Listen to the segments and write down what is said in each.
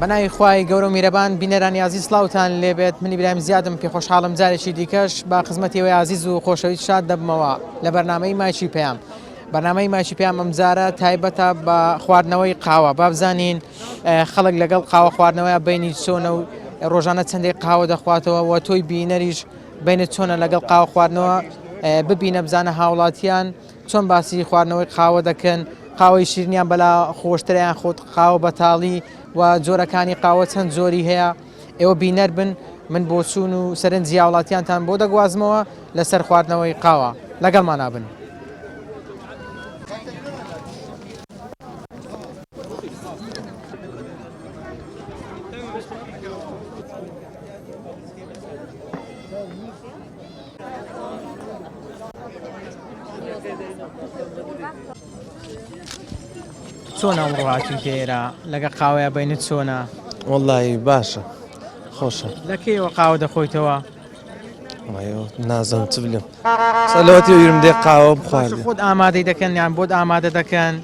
بەناوی خوای گەورە و میرەبان بینەرانی عزیز سڵاوتان لێبێت من ئیبراهیم زیادم پێ خۆشحاڵم جارێکی دیکەش با خزمەتیەوەی عزیز و خۆشەویست شاد دەبمەوە لە بەرنامەی مایشی پەیام. بەرنامەی مایشی پەیام ئەمجارە تایبەتە بە خواردنەوەی قاوە. با بزانین خەڵک لەگەڵ قاوە خواردنەوەی بینی چۆنە و ڕۆژانە چەندێک قاوە دەخواتەوە و تۆی بینەریش بینت چۆنە لەگەڵ قاوە خواردنەوە ببینە بزانە هاوڵاتیان چۆن باسی خواردنەوەی قاوە دەکەن، قاوەی شیرنیان بەلا خۆشتریان خۆت قاوە بەتاڵی و جۆرەکانی قاوە چەند جۆری هەیە. ئێوە بینەر بن من بۆ چوون و سەرنجی هاوڵاتیانتان بۆ دەگوازمەوە لەسەر خواردنەوەی قاوە لەگەڵمان نابن. چۆن ئەم ڕوهاتی هێرا لەگە قاوەیە بینت چۆنە؟ وەڵڵی باشە خۆشە. لەکەیەوە قاوە دەخۆیتەوە؟ نازانم چ بلێم سەلەوەتی ویرم دێ قاوە بخواردێ. خۆت ئامادەی دەکەن یان بۆت ئامادە دەکەن؟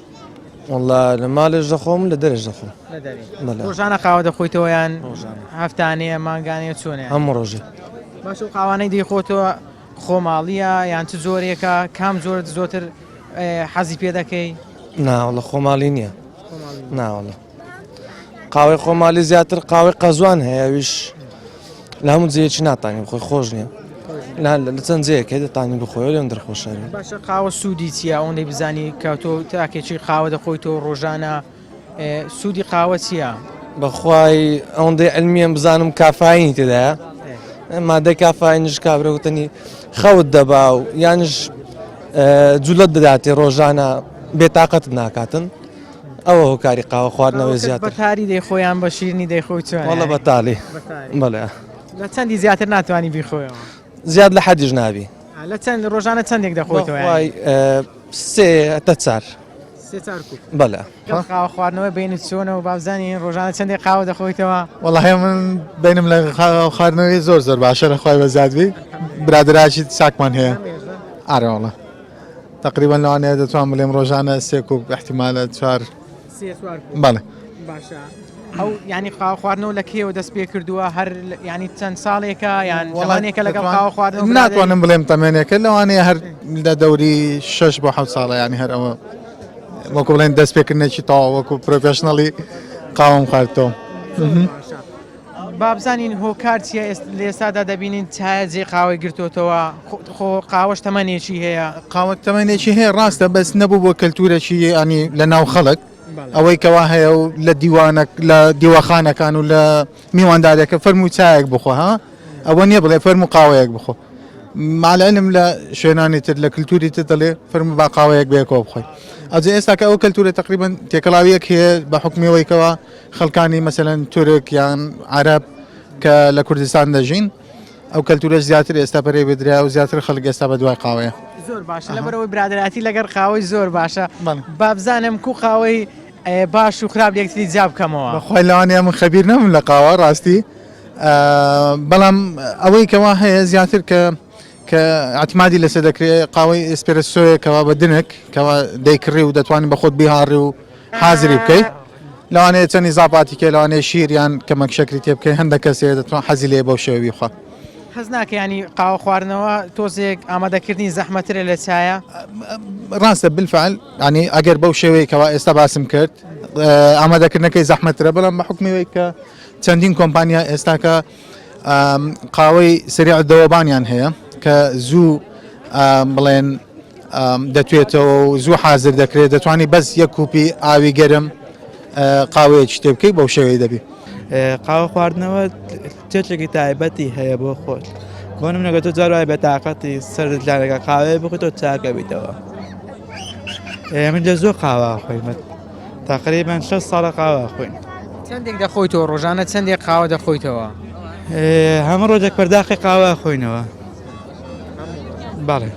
وەڵڵا لە ماڵێش دەخۆم لە دەرێش دەخۆم. ڕۆژانە قاوە دەخۆیتەوە یان هەفتانەیە مانگانەیە چۆنێ؟ هەموو ڕۆژێ. باش و قاوانەی دەیخۆتەوە خۆماڵیە یان چ زۆرێکە کام زۆرتر حەزی پێ دەکەی؟ ناوەڵە خۆماڵی نییە ناوەڵە قاوەی خۆماڵی زیاتر قاوەی قەزوان هەیە ویش لە هەموو جێکی ناتانی بخۆی خۆش نییە لە چەند جەیەکێ دەتانی بخۆی لێم دەرخۆشەوی. باشە قاوە سوودی چییە ئەوەندەی بزانی کە تۆ تاکێکی قاوە دەخۆیتەوە ڕۆژانە سوودی قاوە چییە؟ بەخوای ئەوەندەی علمیان بزانم کافاینی تێدایە مادەی کافاینش کابرەوتنی خەوت دەبا و یانش جوولەت دەداتێ ڕۆژانە بێتاقەت ناکاتن ئەوە هۆکاری قاوە خواردنەوەی زیاتر. بەتاری دەیخۆیان بە شیرنی دەیخۆی چۆن؟ وەڵڵە بەتاڵی بەڵێ لە چەندی زیاتر ناتوانانی بیخۆیەوە؟ زیاد لە حەدیش نابی. لە چەند ڕۆژانە چەندێک دەخۆیتەوە؟ سێ تا چار. بەڵێ قاوە خواردنەوەی بینت چۆنە و بابزانین ڕۆژانە چەندێک قاوە دەخۆیتەوە؟ وەڵڵاهی من بینم لە خواردنەوەی زۆر باشە لەخوای بەزیادبی برادراکی چاکمان هەیە. ئارە وەڵڵا تقریبا لەوانەیە دەتوان بڵێم ڕۆژانە سێ کوب احتیمالە چوار. بەڵێ باشە. ئەو ینی قاوە خواردنەوە لە کێوە دەست پێ کردووە هەر ینی چەند ساڵێکە یان تەمانێکە لەگەڵ قاوە خواردنەوە؟ ناتوانم بڵێم تەمێنێکە لەوانەیە هەر لە دەوری 6 بۆ 7 ساڵە ینی هەر ئەوە وەکو بڵێن دەست پێکردنێکی تەواو وەکو پرۆفێشنەڵی قاوەم خواردەوە. بابزانین هۆکار چیە لە ئێستادا دەبینین چایە قاوەی گرتوتەوە خۆ قاوەش تەمەنێکی هەیە؟ قاوە تەمەنێکی هەیە ڕاستە بەس نەبوو بۆ کەلتورێکی ینی لە ناو خەڵک ئەوەی کەوا هەیە و لە دیوانە لە دیوەخانەکان و لە میواندارێکە فەرموو چایەک بخۆ ها ئەوە نییە بڵێ فەرموو قاوەیەک بخۆ ماڵعلم لە شوێنانی تر لە کللتوری تر دەڵێ فەرموو با قاوەیەک بێکەوە بخۆی. ئەوجێ ئێستا کە ئەو کەلتورە تقریبا تێکەڵاویەک هەیە بە حکمیەوەیکەوە خەڵکانی مەسەلەن تورک یان عەرەب کە لە کوردستان دەژین ئەو کەلتورە زیاتر ئێستا پەرەی بدرا و زیاتر خەڵک ئێستا بە دوای قاوەیە. زۆر باشە لەبەرەوەی برادراتی لەگەر قاوەی زۆر باشە. بابزانم کو قاوەی باش و خراپ یەکتری جا بکەمەوە. بەخوای لەوانەیە من خەبیر نەبم لە قاوە ڕاستی بەڵام ئەوەی کەوا هەیە زیاتر کە ئەتمادی لەسەر دەکرێت قاوەی ئێسپرسۆیەکەوە بە دنک کەوا دەیکڕی و دەتوانین بە خۆت بیهاڕی و حازری بکەیت لەوانەیە چەندی زاپاتی کە لەوانەیە شیریان کەمەک شەکری تێ بکەیت هەندێک کەسێ دەتوان حەزی لێ بەو شێوەی بخوا. حەز ناکە ینی قاوە خواردنەوە تۆزێک ئامادەکردنی زەحمەترە لە چایە؟ ڕاستە بالفعل ینی ئەگەر بەو شێوەیەکەوە ئێستا باسم کرد ئامادەکردنەکەی زەحمەترە بەڵام بە حکمیەوەی کە چەندین کۆمپانیا ئێستاکە قاوەی سریع دەوەبانیان هەیە کە زوو بڵێن دەتوێتەوە و زوو حازر دەکرێت دەتوانی بەس یەک کوپی ئاوی گەرم قاوەیەکی تێ بکەی بەو شێوەی دەبی. قاوە خواردنەوە تێچێکی تایبەتی هەیە بۆ خۆت بۆ نمونەگە تۆ جاروای بێتاقەتی سەرت لارەکە قاوەیە بخۆیتەوە چاکە بیتەوە. من لە زۆر قاوە خوێن تقریبا 6 ساڵە قاوە خوێن. چەندێک دەخۆیتەوە ڕۆژانە چەندێک قاوە دەخۆیتەوە؟ هەموو ڕۆژێک پەرداخی قاوە خۆینەوە. بەڵێ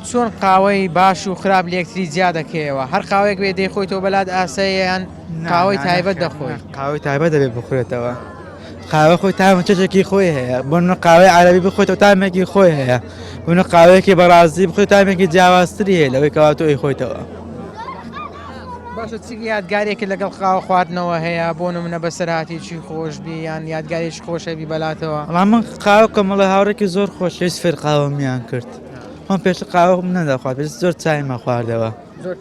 چۆن قاوەی باش و خراپ لە یەکتری جیا دەکەیەوە؟ هەر قاوەیەک بێ دەیخۆیتەوە بەلات ئاسەیان قاوەی تایبەت دەخۆی؟ قاوەی تایبەت دەبێت بخورێتەوە. قاوە خۆی تامە چێکی خۆی هەیە بۆ قاوەی عەرەبی بخۆیتەوە تامێکی خۆی هەیە بۆ قاوەیەکی بەڕازی بخۆی تامێکی جیاوازتری هەیە لەوەی کەوا تۆ ئەیخۆیتەوە. باشە چی یادگارێکی لەگەڵ قاوە خواردنەوە هەیە بۆ نمونە بەسەرهاتێکی خۆشببی یان یادگارێکی خۆشەوی بەلاتەوە بەڵام من قاوە کەمەڵە هاوڕێکی زۆر خۆش هیچ فێر قاوەمیان کرد من پێش قاوە نەدەخوات پێش زۆر چایمە خواردەوە زۆر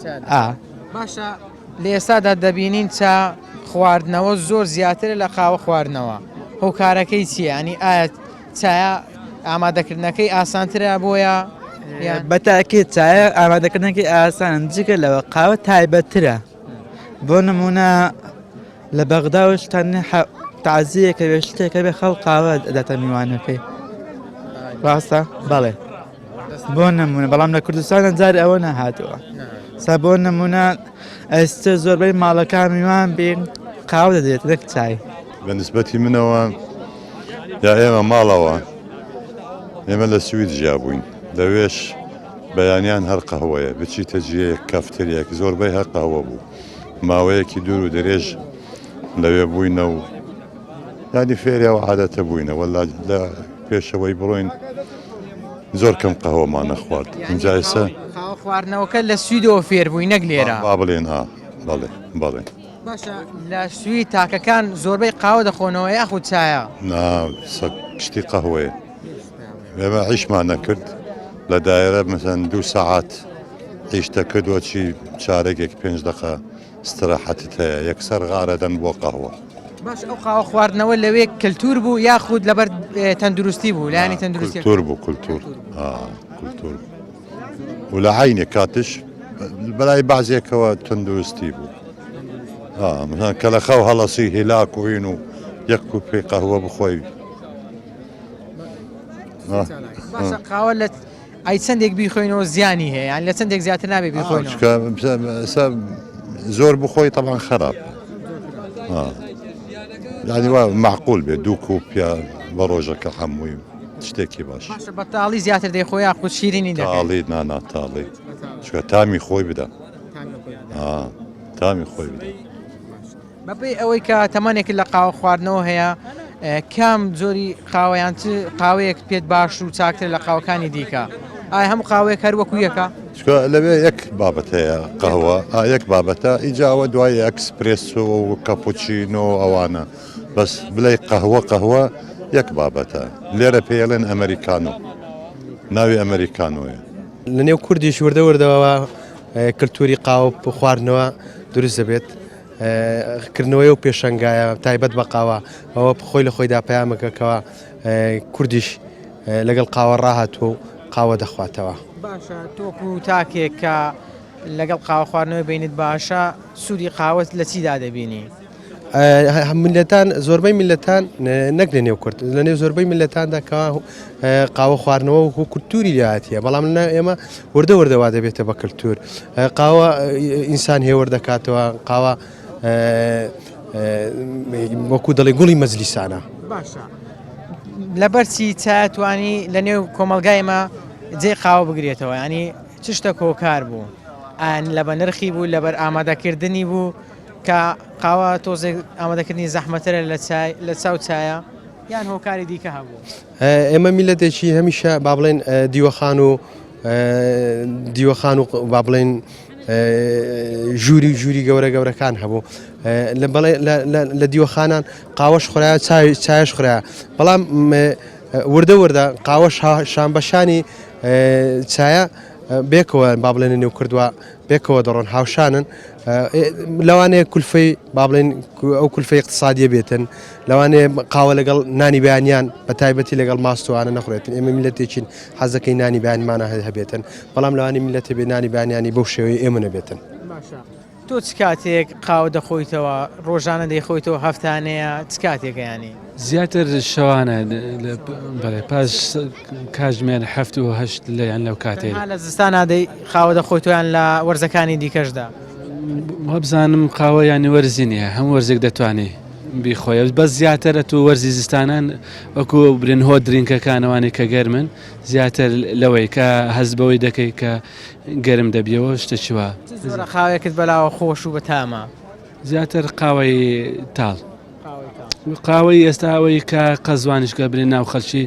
باشە لە ئێستادا دەبینین چا خواردنەوە زۆر زیاتر لە قاوە خواردنەوە هۆکارەکەی چییە؟ ئەنی ئایا چایە ئامادەکردنەکەی ئاسانترە بۆیە بەتاکێت چایە ئامادەکردنەکەی ئاسانن جگە لەوە قاوە تایبەترە بۆ نمونە لە بەغداوش تەنیا تعزیەکە وێشتێکە بێ خەڵ قاوە دەتە میوانەکەی ڕاستە؟ بەڵێ بۆ نمونە بەڵام لە کوردستانە جاری ئەوە نەهاتووە سا بۆ نمونە ئێستا زۆربەی ماڵەکان میوان بین قاوە دەدێت نەک چای بەنسبەتی منەوە یا ئێمە ماڵەوە ئێمە لە سوید ژیا بووین لەوێش بەیانیان هەر قەهوەیە بچیتە جێیەک کافتەریەک زۆربەی هەر قەهوە بوو ماوەیەکی دوور و درێژ لەوێ بووینە و یانی فێریەوە عادەتە بووینە وەلا لە پێشەوەی بڕۆین زۆر کەم قەهوەمان نەخوارد اینجا ئێستا قاوە خواردنەوەکە لە سویدەوە فێر بووی نەک لێرە با بڵێن بەڵێ بەڵێ باشە لە سوید تاکەکان زۆربەی قاوە دەخۆنەوە یاخود چایە شتی قەهوەیە ئێمە عیشمان نەکرد لە دایرە مەسەن 2 ساعات عیشتە کردووە چی چارێکێک 5 دقە استراحەتت هەیە یەکسەر غارەدەن بۆ قەهوە باش ئەو قاوە خواردنەوە لەوێ کللتور بوو یاخود لەبەر تەندروستی بوو لایانی تەندروستی کولتور بوو کولتور و لە عینێ کاتش بەلای بازێکەوە تەندروستی بوو مثلا کە لە خەو هەڵەسی هیلاک وین و یەک کوپی قەهوە بخۆی باشە قاوە لە ئای چەندێک بیخۆینەوە زیانی هەیە یان لە چەندێک زیاتر نابێ بیخۆینەوە زۆر بخۆی طبعا خراپ یعنی وا معقول بێ 2 کوپیا بە ڕۆژەکە هەمووی شتێکی باش باشە بەتاڵی زیاتر دەیخۆی یاخود شیرینی دەکەی تاڵی ناناتاڵی چکە تامی خۆی بدە تامی خۆی بدە بەپێی ئەوەی کە تەمەنێکی لە قاوە خواردنەوە هەیە کام جۆری قاوەیان قاوەیەک پێت باش و چاکتر لە قاوەکانی دیکە ئایا هەموو قاوەیەک هەر وەکو یەکە لەوێ یەک بابەت هەیە قەهوە یەک بابەتە ئیجاوە دوای ئەکسپرێسۆ و کاپۆچینۆ ئەوانە بەس بڵێ قەهوە یەک بابەتە لێرە پێڵێن ئەمریکانۆ ناوی ئەمریکانۆیە لە نێو کوردیش وردە وردەوە کللتوری قاوە خواردنەوە دروست دەبێت کردنەوەی و پێشەنگایە تایبەت بە قاوە ئەوە خۆی لە خۆیدا پەیامەکەکەوە کوردیش لەگەڵ قاوە ڕاهاتوە و قاوە دەخواتەوە باشە تۆپ و تاکێک کە لەگەڵ قاوە خواردنەوەی بینیت باشە سوودی قاوەت لە چیدا دەبینی میلەتان زۆربەی میلەتان نەک لە نێو کورد لە نێو زۆربەی میلەتاندا کەوا قاوە خواردنەوە و کولتوری لاتیە بەڵام ئێمە وردە وردەوا دەبێتە بە کللتور قاوە ئینسان هێوە دەکاتەوە قاوە وەکو دەڵێ گوڵی مەجلیسانە باشە لەبەرچی چاتوانی لە نێو کۆمەلگایمە جێ قاوە بگرێتەوە ینی چ شتە کۆکار بوو لە بە نرخی بوو لەبەر ئامادەکردنی بوو کە قاوە تۆزێک ئامادەکردنی زەحمەترە لە چاو چایە یان هۆکاری دیکە هەبوو ئێمە میلەتێکی هەمیشە با بڵێن دیوەخان و با بڵێن ژووری گەورەکان هەبوو لە دیوەخانان قاوەش خورایە چایش خورایە بەڵام وردە قاوەش شانبەشانی چایە بێکەوە با بڵێن نێو کردووە بێکەوە دەڕۆن هاوشانن لەوانەیە کولفەی با بڵێن ئەو کولفەی اقتصادیە بێتن لەوانەیە قاوە لەگەڵ نانی بەیانیان بە تایبەتی لەگەڵ ماستوانە نەخورێتن ئێمە میلەتێکین حەزەکەی نانی بەیانمانە هەبێتن بەڵام لەوانی میلەتە بێ نانی بەیانیانی بەو شێوەی ئێمە نەبێتن تۆ چ کاتێک قاوە دەخۆیتەوە ڕۆژانە دەیخۆیتەوە هەفتانەیە چ کاتێکە ینی زیاتر شەوانە بەڵێ پاش کاتژمێر 7 و 8 لەیان لەو کاتێ لە زستانە دەی قاوە دەخۆیتۆیان لە وەرزەکانی دیکەشدا بزانم قاوە ینی وەرزی نیە هەموو وەرزێک دەتوانێت بیخۆیە بەس زیاترە تو وەرزی زستانان وەکو برن هۆ درینکەکانەوانی کە گەرمن زیاتر لەوەی کە هەز بەوەی دەکەی کە گەرم دەبیەوە شتە چوە زۆرە قاوێکت بەلاوە خۆش و بەتامە زیاتر قاوەی تاڵ قاوەی ئێستا ئەوەی کە قەزوانیشکە برێن ناو خەڵکی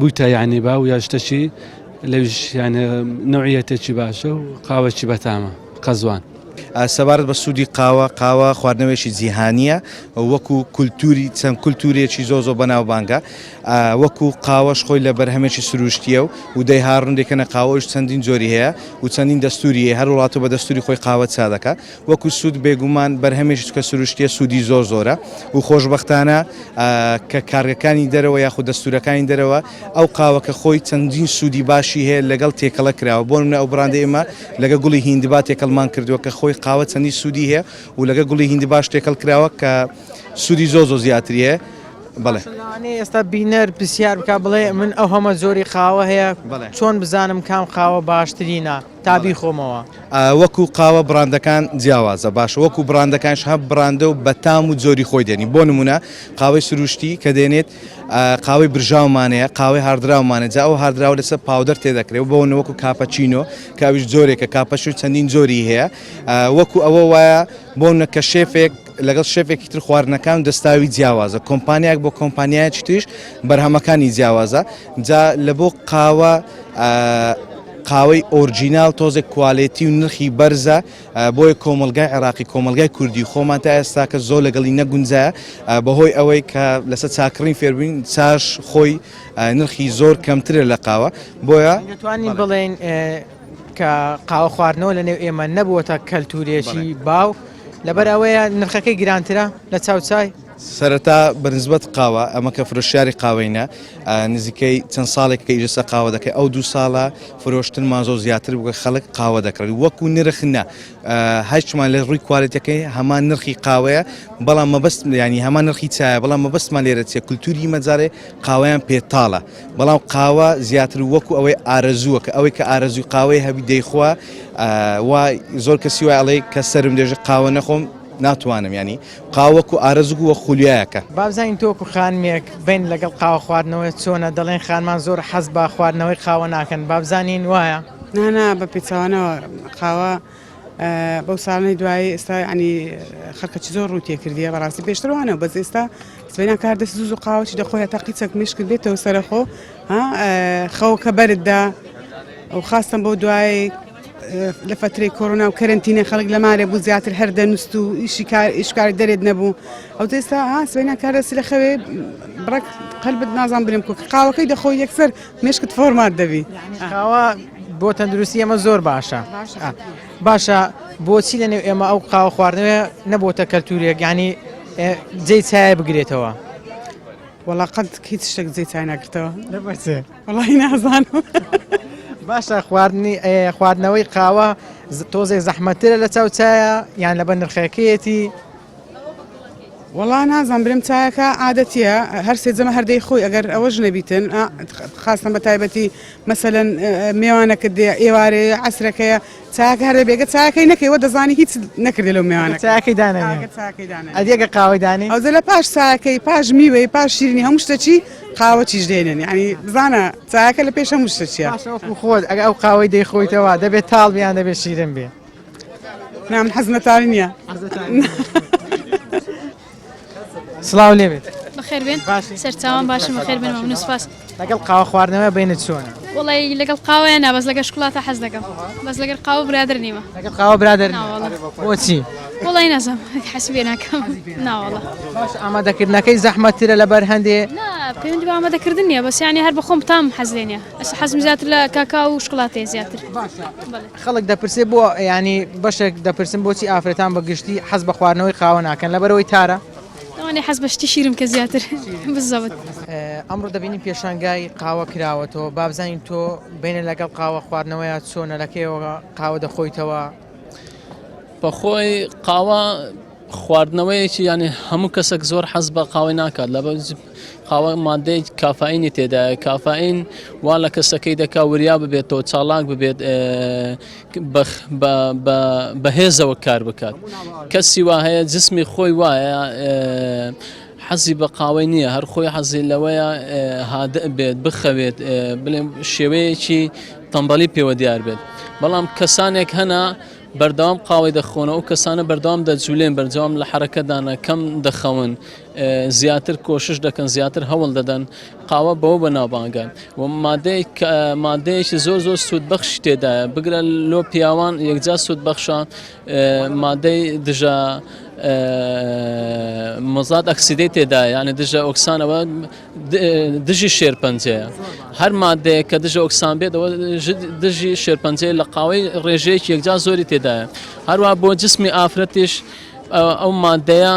بوویتە یعنی با و یا شتەچی لەویش یانە نوعیەتێکی باشە و قاوەکی بەتامە قەزوان سەبارەت بە سوودی قاوە خواردنەوەیشی جیهانیە وەکو کولتوری چەند کولتورێکی زۆ بەناوبانگە وەکو قاوەش خۆی لە بەرهەمێکی سروشتیە و دەی هاڕندێکەنە قاوەش چەندین جۆری هەیە و چەندین دەستوری هەر وڵاتە بە دەستوری خۆی قاوە چادەکە وەکو سوود بێگومان بەرهەمێکی کە سروشتیە سوودی زۆرە و خۆشببختانە کە کارگەکانی دەرەوە یاخود دەستورەکانی دەرەوە ئەو قاوەکە خۆی چەندین سوودی باشی هەیە لەگەڵ تێکەڵە کراوە بۆ منە ئەو براندە ئێمە لەگە گوڵی هیندبا تێکەڵمان کردووە کە خۆی قاوە چەندی سوودی هەیە و لەگە گوڵی هیندی باش تێکەڵ کراوە کە سوودی زۆ زیاتری هەیە بەڵێ ئێستا بینەر پرسیار بکە بڵێ من ئەو هەمە زۆری قاوە هەیە چۆن بزانم کام قاوە باشترینە تابی خۆمەوە وەکو قاوە براندەکان جیاوازە باشە وەکو براندەکانش هەب براندە و بەتام و جۆری خۆی دێنی بۆ نمونە قاوەی سروشتی کە دێنێت قاوەی برژاومانەیە قاوەی هاردراومانە جا ئەو هاردراوە لەسەر پاودەر تێدەکرێت بۆ وەکو کاپەچینۆ کاویش جۆرێکە کاپەش و چەندین جۆری هەیە وەکو ئەوە وایە بۆ نەکە شێفێک لەگەڵ شێفێکی تر خواردنەکان دەستاوی جیاوازە کۆمپانیاک بۆ کۆمپانیایکی تریش بەرهەمەکانی جیاوازە جا لە بۆ قاوەی ئۆرجینال تۆزێک کوالێتی و نرخی بەرزە بۆی کۆمەلگای عێراقی کۆمەلگای کوردی خۆمان تا ئێستا کە زۆر لەگەڵی نەگونجایە بەهۆی ئەوەی کە لەسەر چاکڕین فێربووین چاش خۆی نرخی زۆر کەمترە لە قاوە بۆیە دەتوانین بڵێن کە قاوە خواردنەوە لە نێو ئێمە نەبووەتە کەلتورێکی باو لەبەر ئەوەیە نرخەکەی گرانترە لە چاوچای سەرەتا بەنسبەت قاوە ئەمە کە فرۆشیاری قاوەینە نزیکەی چەند ساڵێک کە ئیجەسە قاوە دەکەی ئەو 2 ساڵە فرۆشتنمان زۆر زیاتر بووە خەڵک قاوە دەکڕێت وەکو نرخنە هەچمان لە ڕووی کوالێتەکەی هەمان نرخی قاوەیە بەڵام مەبەست ینی هەمان نرخی چایە بەڵام مەبەستمان لێرە چێ کولتوری مەجارێ قاوەیان پێتاڵە بەڵام قاوە زیاتر وەکو ئەوەی ئارەزووە کە ئەوەی کە ئارەزوی قاوەی هەبی دەیخوا وای زۆر کەسی وای ئەڵێ کە سرم دێژە قاوە نەخۆم ناتوانم ینی قاوەکو ئارەزوو وە خولیایەکە بابزانین تۆکو خانمێک بین لەگەڵ قاوە خواردنەوەی چۆنە دەڵێن خانمان زۆر حەز بە خواردنەوەی قاوە ناکەن بابزانین وایە نانا بە پێچوانەوە قاوە بەو ساڵی دوایی ئێستا ینی خەڵکەی زۆر ڕوو تێکردیە بەڕاستی پێشتروانە بەس ئێستا سبەینا کار دەست زوو قاوەی دەخۆی تاقیچەک مشکل بێتەوە سەرخۆ خەوکە بەردا ئەو خاستم بۆ دوای لە فترەی کۆڕۆنا و کەرنتینە خەڵک لە مارێ بوو زیاتر هەردەنووست و ئیشکاری دەرێت نەبوو ئەو ئێستا سبەینا کارەسی لە خەوێ بڕک قەلبت نازان برێم کۆ قاوەکەی دەخۆی یەکسەر مشکت فۆرمات دەبی قاوە بۆ تەندروستی ئەمە زۆر باشە باشە بۆچی لە نێو ئێمە ئەو قاوە خواردنەوە نەبووتە کەلتورێک ینی جێی چایە بگرێتەوە وەڵا قەت هیچ شتێک جێی چای ناکردەوە وەڵی نازانم باشە خواردنەوەی قاوە تۆزێک زەحمەترە لە چاوچایە یان لەبەر نرخەکەیەتی وەڵا نازان برم چایەکە عادەتیە هەر سێجەمە هەردەی خۆی ئەگەر ئەوەش نەبیتن خاستن بە تایبەتی مەسەلەن میوانەکە ئێوارێ عسرەکەیە چاکە هەر بێگە چاکەی نەکەیەوە دەزانی هیچ نەکردێ لەو میوانە چاکەی دانێ ئەدیەگە قاوەی دانی ئەوزە لە پاش چاکەی پاش میوەی پاش شیرینی هەموو شتەچی قاوە چیش دێنن ینی بزانە چاکە لە پێش هەموو شتە چیە خۆت ئەگە ئەو قاوەی دەیخۆیتەوە دەبێت تاڵ بیان دەبێت شیرن بێ نام حەز نەتاڵی نییە سڵاو لێبێت بەخێر بێن سەرچاوان باشم بەخێر بێنەوە من سوپاس لەگەڵ قاوە خواردنەوە بینت چۆنە وڵی لەگەڵ قاوەیە نا بەس لەگە شکڵاتە حەز دەکەم بەس لەگەر قاوە برادر نیمە لەگەڵ قاوە برادر بۆچی وڵی نازم حەسبێ ناکەم ناوەڵە ئامادەکردنەکەی زەحمەتترە لەبەر هەندێ پەیوەندی بە ئامادەکردن نیە بەس ینی هەر بەخۆم تام حەزێنە ئەس حەزم زیاتر لە کاکا و شکڵاتێ زیاتر خەڵک دەپرسێ بۆ ینی بەشێک دەپرسم بۆچی ئافرەتان بەگشتی حەز بە خواردنەوەی قاوە ناکەن لەبەرەوەی تارە ئەوانێ حەز بە شتی شیرم کە زیاتر بزەوت ئەمڕۆ دەبینی پێشانگای قاوە کراوەتەوە بابزانین تۆ بینە لەگەڵ قاوە خواردنەوەیە چۆنە لەکەیەوە قاوە دەخۆیتەوە بەخۆی قاوە خواردنەوەیەکی ینی هەموو کەسێک زۆر حەز بە قاوەی ناکات لە قاوە مادەی کافاینی تێدایە کافاین وا لە کەسەکەی دەکا وریا ببێتەوە چالاک ببێت بەهێزەوە کار بکات کەسی وا هەیە جسمی خۆی وایە حەزی بە قاوەی نییە هەر خۆی حەزی لەوەیە هادە بێت بخەوێت بڵێم شێوەیەکی تەمبەڵی پێوە دیار بێت بەڵام کەسانێک هەنا بەردەوام قاوەی دەخۆنەوە و کەسانە بەردەوام دەجوولێن بەرجەوام لە حرەکەدانە کەم دەخەون زیاتر کۆشش دەکەن زیاتر هەوڵ دەدەن قاوە بەوە بە ناوبانگە و مادەیەکی زۆر سوودبەخش تێدایە بگرە لۆ پیاوان یەکجا سوودبەخشە مادەی دژە مۆزات ئەکسیدەی تێدایە یعنی دژە ئۆکسانەوە دژی شێرپەنجەیە هەر مادەیە کە دژە ئۆکسان بێت ئەوە دژی شێرپەنجەیە لە قاوەی ڕێژەیەکی یەکجا زۆری تێدایە هەروە بۆ جسمی ئافرەتیش ئەو مادەیە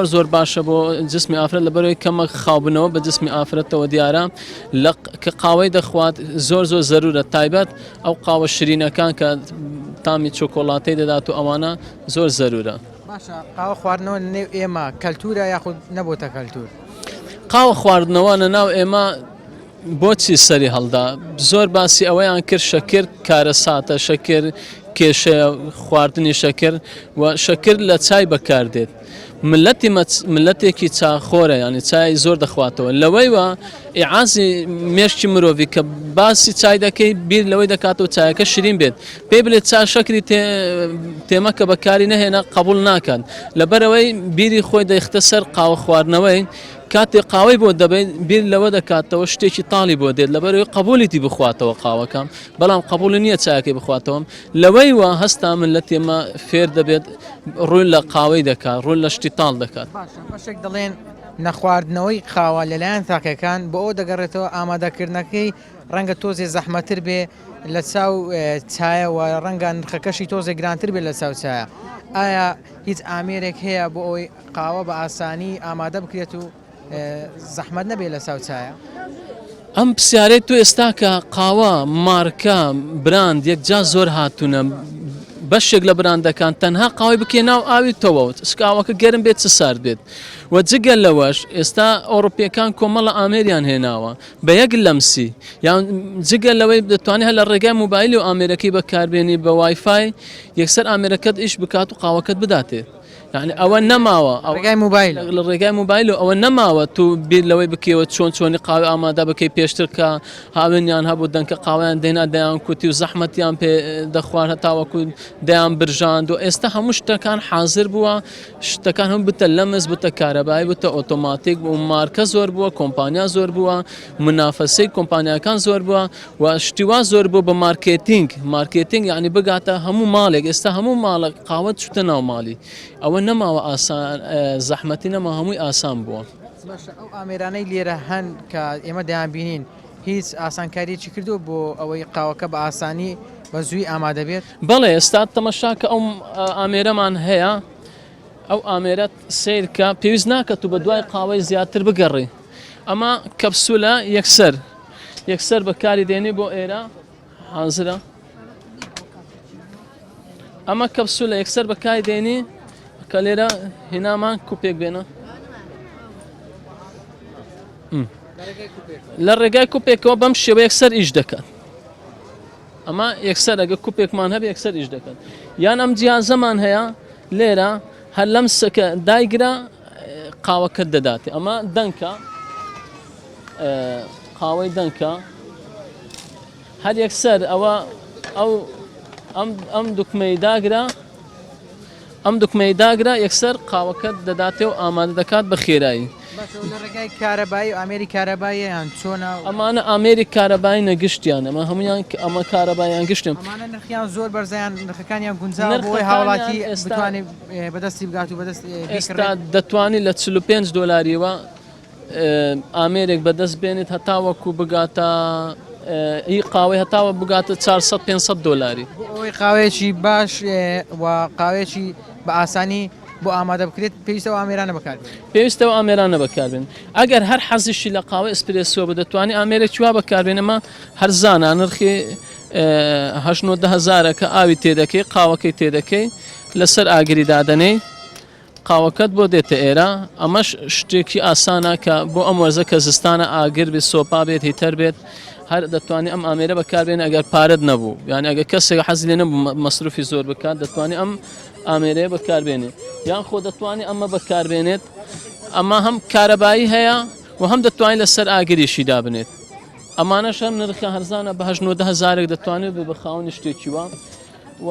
زۆر باشە بۆ جسمی ئافرەت لەبەرەوەی کەمە خاوبنەوە بە جسمی ئافرەتەوە دیارە کە قاوەی دەخوات زۆر زەرورە تایبەت ئەو قاوە شرینەکان کە تامی چۆکۆڵاتەی دەدات و ئەوانە زۆر زەرورە باشە قاوە خواردنەوە نێو ئێمە کەلتورە یاخود نەبووتە کەلتور قاوە خواردنەوە لە ناو ئێمە بۆچی سەری هەڵدا زۆر باسی ئەوەیان کرد شەکر کارە ساتە شەکر کێشەیە خواردنی شەکر و شەکر لە چای بەکاردێت ملەتێکی چاخۆرە ینی چای زۆر دەخواتەوە لەوەیوە ئیعازی مێشکی مرۆڤی کە باسی چای دەکەی بیر لەوەی دەکاتەوە چایەکە شیرین بێت پێی بڵێت چا شەکری تێمە کە بەکاری نەهێنا قبول ناکات لەبەرەوەی بیری خۆی دەیختە سەر قاوە خواردنەوەی کاتێ قاوەی بۆ دەبێت بیر لەوە دەکاتەوە شتێکی تاڵی بۆ دێت لەبەرەوەی قبولیتی بخواتەوە قاوەکەم بەڵام قبول نییە چاکەی بخواتەوە لەوەی وە هەستا من لە تێمە فێر دەبێت ڕووی لە قاوەی دەکات ڕووی لە شتی تاڵ دەکات بەشێک دەڵێن نەخواردنەوەی قاوە لەلایەن تاقیەکان بۆ ئەو دەگەڕێتەوە ئامادەکردنەکەی ڕەنگە تۆزێ زەحمەتر بێ لە چاو چایەوە ڕەنگە نرخەکەشی تۆزێ گرانتر بێت لە چاو چایە ئایا هیچ ئامێرێک هەیە بۆ ئەوەی قاوە بە ئاسانی ئامادە بکرێت و زەحمەت نەبێت لە چاو چایە ئەم پرسیارەی تو ئێستا کە قاوە مارکە براند یەکجا زۆر هاتوونە بەشێک لە براندەکان تەنها قاوەی بکێ ناو ئاوی تەوە سکاوەکە گەرم بێت چ سارد بێت و جگەل لەوەش ئێستا ئەوروپیەکان کۆمەڵە ئامێریان هێناوە بە یەک لەمسی یان جگەل لەوەی دەتوانێت هە لە ڕێگای موبایلی و ئامێرەکەی بەکاربێنی بە وایفای یەکسەر ئامێرەکەت ئیش بکات و قاوەکەت بداتێت يعني ئەوە نەماوە ڕێگای موبایل لە ڕێگای موبایل و ئەوە نەماوە تو بیر لەوەی بکەوە چۆنی قاوی ئامادە بکەی پێشتر کە هاوێنیان هەبوو دەنکە قاویان دێنا دەیان کوتی و زەحمەتیان پێ دەخوارد هەتاوەکو دەیان برژاند و ئێستا هەموو شتەکان حاضر بووە شتەکان هەم بتە لەمەس بتە کارەبایی بتە ئۆتۆماتیک و مارکە زۆر بووە کۆمپانیا زۆر بووە منافەسەی کۆمپانیاکان زۆر بووە و شتیوا زۆر بوو بە مارکێتینگ یعنی بگاتە هەموو ماڵێک ئێستا هەموو ماڵێک قاوەت چوتە ناو ماڵی ئەوە نەماوە ئاسان زەحمەتی نەما هەمووی ئاسان بووە ئەو ئامێرانەی لێرە هەن کە ئێمە دەیان بینین هیچ ئاسانکاریی کردو بۆ ئەوەی قاوەکە بە ئاسانی بە زووی ئامادە بێت بەڵێ ئێستا تەمەشاکە ئەو ئامێرەمان هەیە ئەو ئامێرەت سیرکە پێویست ناکەت و بە دوای قاوەی زیاتر بگەڕی ئەمە کەپسولە یەکسەر بەکاری دێنی بۆ ئێرە حازرە ئەمە کەپسولە یەکسەر بەکاری دێنی کە لێرە هێنامان کوپێک بێنە لە ڕێگای کوپێکەوە بەم شێوە یەکسەر ئیش دەکات ئەمە یەکسەر ئەگە کوپێکمان هەبێ یەکسەر ئیش دەکات یان ئەم جیازەمان هەیە لێرە هەر لەم سەکە دایگرە قاوەکەت دەداتێ ئەمە دەنکە قاوەی دەنکە هەر یەکسەر ئەوە ئەم دوکمەی داگرە ئەم دوکمەی داگرا یەکسەر قاوەکەت دەداتێ و ئامادە دەکات بە خێرایی لە ڕێگای کارەبایی و ئامێری کارەباییان چۆنە ئەمانە ئامێری کارەبایی نەگشتیان ئەمە هەمویان ئەمە کارەباییان گشتم ئەمانە نرخیان زۆر بەرزیان نرخەکانیان گونجاوە بۆی هاوڵاتی بتوانێت بەدەستی بگات و بەدەست ئێستا دەتوانێت لە 45 دۆلاریەوە ئامێرێک بەدەست بێنێت هەتاوەکو بگاتە هی قاوەی هەتاوە بگاتە 400-500 دۆلاری ئەوەی قاوەیەکی باش و قاوەیەکی بە ئاسانی بۆ ئامادە بکرێت پێویستەوە ئامێرانە بەکاربێن پێویستەوە ئامێرانە بەکاربێن ئەگەر هەر حەزیشی لە قاوە ئسپرێسۆ بە دەتوانێت ئامێرێکی وا بەکاربێنەمە هەرزانە نرخی 800,000 کە ئاوی تێدەکەی قاوەکەی تێدەکەی لەسەر ئاگری دادەنەی قاوەکەت بۆ دێتە ئێرە ئەمەش شتێکی ئاسانە کە بۆ ئەم وەرزە کە زستانە ئاگر بێت سۆپا بێت هیتەر بێت هەر دەتوانێت ئەم ئامێرە بەکاربێن ئەگەر پارەت نەبوو یعنی ئەگەر کەسێک حەزی لێ نەبوو مەسروفی زۆر بکات دەتوانێت ئەم ئامێرەیە بەکاربێنێت یان خۆ دەتوانێت ئەمە بەکاربێنێت ئەمە هەم کارەبایی هەیە و هەم دەتوانێت لەسەر ئاگریشی دابنێت ئەمانەش هەم نرخە هەرزانە بە 800,000 دەتوانێت بە خاوەنی شتێکی وە و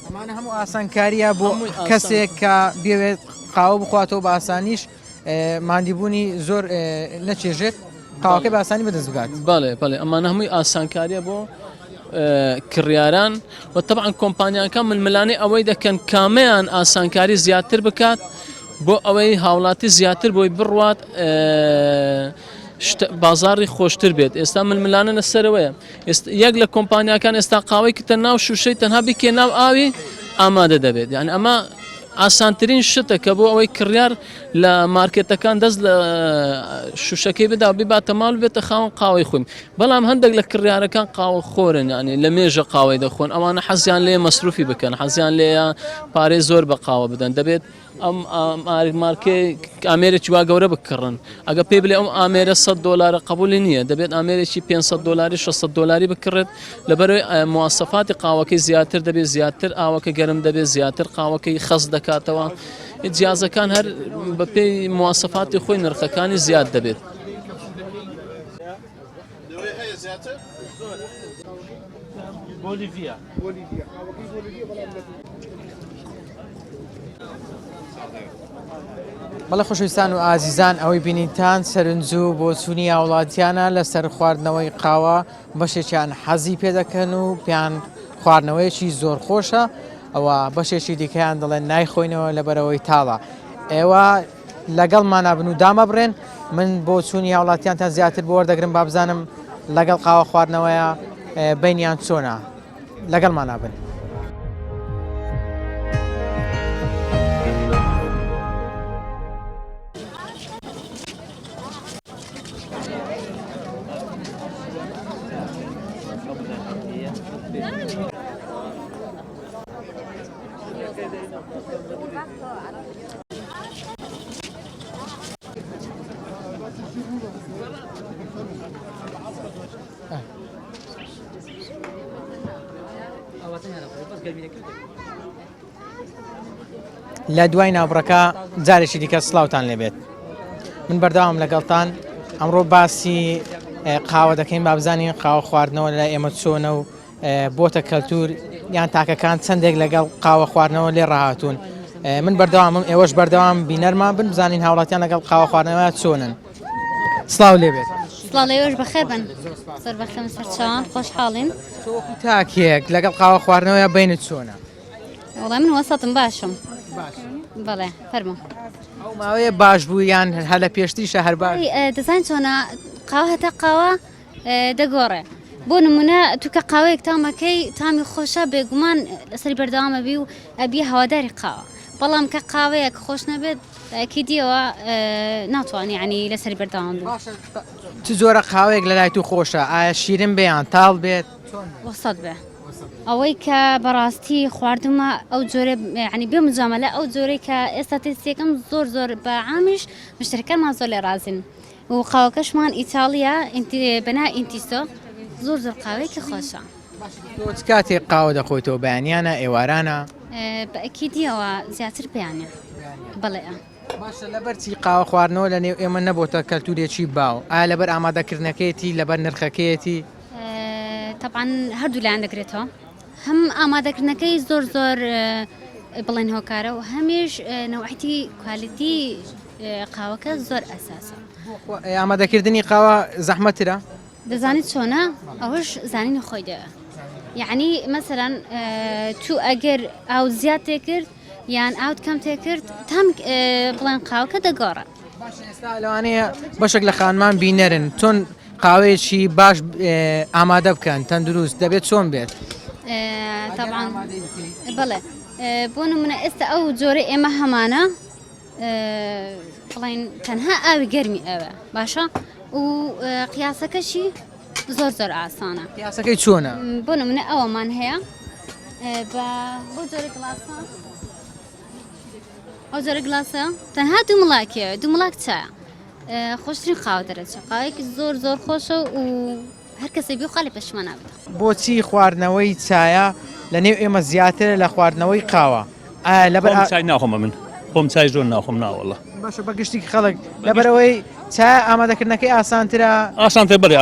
ئەمانە هەموو ئاسانکاریە بۆ کەسێک کە بێوێت قاوە بخواتەوە بە ئاسانیش ماندیبوونی زۆر نەچێژێت قاوەکەی بە ئاسانی بەدەست بگات. بەڵێ بەڵێ ئەمانە هەمووی ئاسانکاریە بۆ کڕیاران و طبعا کۆمپانیەکان ململانەی ئەوەی دەکەن کامەیان ئاسانکاری زیاتر بکات بۆ ئەوەی هاوڵاتی زیاتر بۆی بڕوات بازاری خۆشتر بێت. ئێستا ململانە لەسەرەوەیە یەک لە کۆمپانیەکان ئێستا قاوەی کە ناو شوشەی تەنها بکێ ناو ئاوی ئامادە دەبێت. یعنی ئەمە ئاسانترین شتە کە بۆ ئەوەی کڕیار لە مارکێتەکان دەست لە شوشەکەی بدا بباتە ماڵ بێتە خاوەن قاوەی خوین. بەڵام هەندێک لە کڕیارەکان قاوە خۆرن، ینی لە مێژە قاوەی دەخۆن، ئەوانە حەزیان لێ مەسروفی بکەن، حەزیان لێە پارەی زۆر بە قاوە بدەن. دەبێت ئەم مارکەی ئامێرێکی وا گەورە بکڕن. ئەگە پێی بڵێ ئەم ئامێرە $100 قبولی نییە، دەبێت ئامێرێکی $500 $600 بکڕێت لەبەرەوەی مواسەفاتی قاوەکەی زیاتر دەبێت، زیاتر ئاوەکە گەرم دەبێت، زیاتر قاوەکەی خەس دەکاتەوە. جیازەکان هەر بە پێی مواسەفاتی خۆی نرخەکانی زیاد دەبێت. بەڵێ خۆشەویستان و ئازیزان، ئەوەی بینیتان سەرنجوو بۆ چوونی هاوڵاتیانە لەسەر خواردنەوەی قاوە بەشێکیان حەزی پێ دەکەن و پیان خواردنەوەیەکی زۆر خۆشە، ئەوە بەشێکی دیکەیان دەڵێن نایخۆینەوە لەبەرەوەی تاڵە. ئێوە لەگەڵمان نابن و دامە بڕێن، من بۆ چوونی هاوڵاتیانتان زیاتر بۆ وەردەگرم با بزانم لەگەڵ قاوە خواردنەوەیە بینیان چۆنە. لەگەڵمان نابن. لە دوای ناوبڕەکە جارێکی دیکە سڵاوتان لێبێت. من بەردەوام لەگەڵتان ئەمڕۆ باسی قاوە دەکەین با بزانین قاوە خواردنەوە لە ئێمە چۆنە و بۆتە کەلتور یان تاکەکان چەندێک لەگەڵ قاوە خواردنەوە لێ ڕاهاتوون. من بەردەوامم، ئێوەش بەردەوام بینەرمان بن بزانین هاوڵاتیان لەگەڵ قاوە خواردنەوە چۆنن. سڵاو لێبێت. سڵاو لێوەش بەخێر بن. زۆر بەخێم سەرچاوان خۆشحاڵین. تاکێک لەگەڵ قاوە خواردنەوە بینت چۆنە؟ وەڵام من وەسەتم باشم. بەڵێ فەرموو. ئەو ماوەیە باش بوو یان هە لە پێشتریشە هەر باش؟ دەزان چۆنە قاوە هەتا قاوە دەگۆڕێ. بۆ نمونە توکە قاوەیەک تامەکەی تامی خۆشە بێگومان لەسەری بەردەوامە بی و ئەبی هەواداری قاوە. بەڵام کە قاوەیەک خۆش نەبێت ئەکیدیەوە ناتوانانی عنی لەسەری بەردەوام بێت. چ جۆرە قاوەیەک لە لای تو خۆشە؟ ئایا شیرین بێ یان تاڵ بێت؟ وەسەد بێ. ئەوەی کە بەڕاستی خواردمە ئەو جۆرە عنی بێ مجامەلە ئەو جۆرەی کە ئێستا تێستیەکەم زۆر بە عامیش مشتەکەمان زۆر لێ رازین و قاوەکەشمان ئیتاڵیا بەنا ئینتیسۆ زۆر قاوەیەکی خۆشە. تۆ کاتێک قاوە دەخۆیتەوە بەیانیانە ئێوارانە؟ بەئەکیدیەوە زیاتر پێیانە. بەڵێ باشە لەبەرچی قاوە خواردنەوە لە نێو ئێمە نەبووتە کەلتورێکی باو، ئایا لەبەر ئامادەکردنەکەیەتی لەبەر نرخەکەیەتی؟ طبعاً هەردوو لایەن دەگرێتەوە. هەم ئامادەکردنەکەی زۆر بڵێن هۆکارە و هەمیش نەوعیتی کوالیتی قاوەکە زۆر ئەساسە. ئامادەکردنی قاوە زەحمەترە؟ دەزانیت چۆنە؟ ئەوەش زانینی خۆی دەوە. یعنی مەسەرەن تو ئەگەر ئاو زیاد تێکرد یان ئاوت کەم تێکرد تام بڵێن قاوەکە دەگۆڕە. ئێستا لەوانەیە بەشێک لە خانمان بینەرن چۆن قاوەیەکی باش ئامادە بکەن تەندروست دەبێت چۆن بێت؟ طبعاً بەڵێ بۆ نمونە ئێستا ئەو جۆرە ئێمە هەمانە بڵێن تەنها ئاوی گەرمی ئەوە باشە و قیاسەکەشی زۆر ئاسانە. قیاسەکەی چۆنە؟ بۆ نمونە ئەوەمان هەیە بۆ جۆرە گڵاسە ئەو جۆرە گڵاسە تەنها دوو مڵاکیەوە دوو مڵاک چایە خۆشترین قاوە دەرەچێت قاوەیەکی زۆر خۆشە و هەر کەسێ بی خاڵی پەشمە نابێت. بۆچی خواردنەوەی چایە لە نێو ئێمە زیاتر لە خواردنەوەی قاوە؟ لەبەر چای ناخۆمە من خۆم چای زۆر ناخۆم ناوەڵە. باشە بەگشتی خەڵک لەبەرەوەی چای ئامادەکردنەکەی ئاسانترە ئاسانتر بڵێ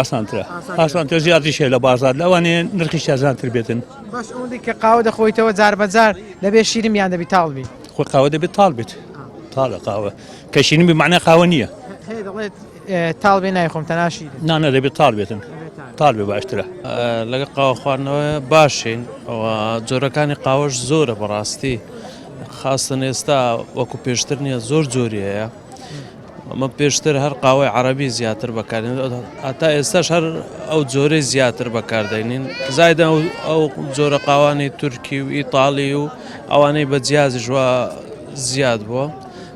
ئاسانتر زیاتری شێ لە بازار لەوانێ نرخی ئازانتر بێتن باش ئەوەندەی کە قاوە دەخۆیتەوە جار بەجار دەبێت شیرمیان دەبی تاڵبی خۆی قاوە دەبێت تاڵ بێت تاڵە قاوە کەشینی بمعنە قاوە نییە دەڵێت تاڵ بێ نایخۆم تەناشی نانە دەبێت تاڵ بێتن تاڵ بێ باشترە لەگە قاوە خواردنەوە باشین ئەوە جۆرەکانی قاوەش زۆرە بەڕاستی خاستن ئێستا وەکو پێشتر نییە زۆر جۆری هەیە ئەمە پێشتر هەر قاوەی عەرەبی زیاتر بەکارێن هەتا ئێستاش هەر ئەو جۆرەی زیاتر بەکاردێنین زایدە ئەو جۆرە قاوانی تورکی و ئیتاڵی و ئەوانەی بە جیازی ژوا زیاد بووە